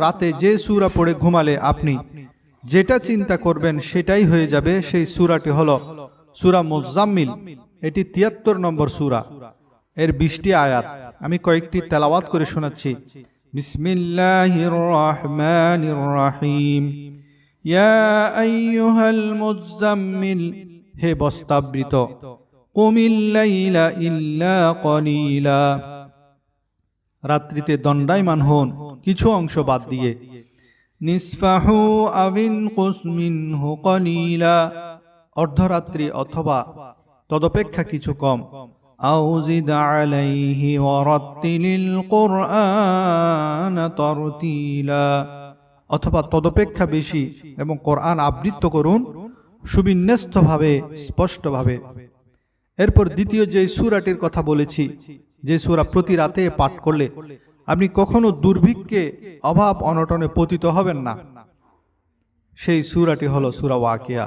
রাতে যে সূরা পড়ে ঘুমালে আপনি যেটা চিন্তা করবেন সেটাই হয়ে যাবে। সেই সূরাটি হলো সূরা মুজাম্মিল। এটি ৭৩ নম্বর সূরা, এর ২০টি আয়াত। আমি কয়েকটি তেলাওয়াত করে শোনাচ্ছি। বিসমিল্লাহির রহমানির রহিম। ইয়া আইয়ুহাল মুজাম্মিল, হে বস্তাবৃত, কুমিল লাইলা ইল্লা কলিলা, রাত্রিতে দণ্ডায়মান হন কিছু অংশ বাদ দিয়ে। নিসফাহু আবিন কুসমিনহু কলিলা, অর্ধরাত্রি অথবা তদপেক্ষা কিছু কম। আও জিদ আলাইহি ওয়ারাত্তিলিল কুরআন তারতিলা, অথবা তদপেক্ষা বেশি এবং কোরআন আবৃত্ত করুন সুবিন্যস্তভাবে, স্পষ্টভাবে। এরপর দ্বিতীয় যে সূরাটির কথা বলেছি, যে সূরা প্রতি রাতে পাঠ করলে আপনি কখনো দুর্ভিক্ষে, অভাব অনটনে পতিত হবেন না, সেই সূরাটি হলো সূরা ওয়াকিয়া।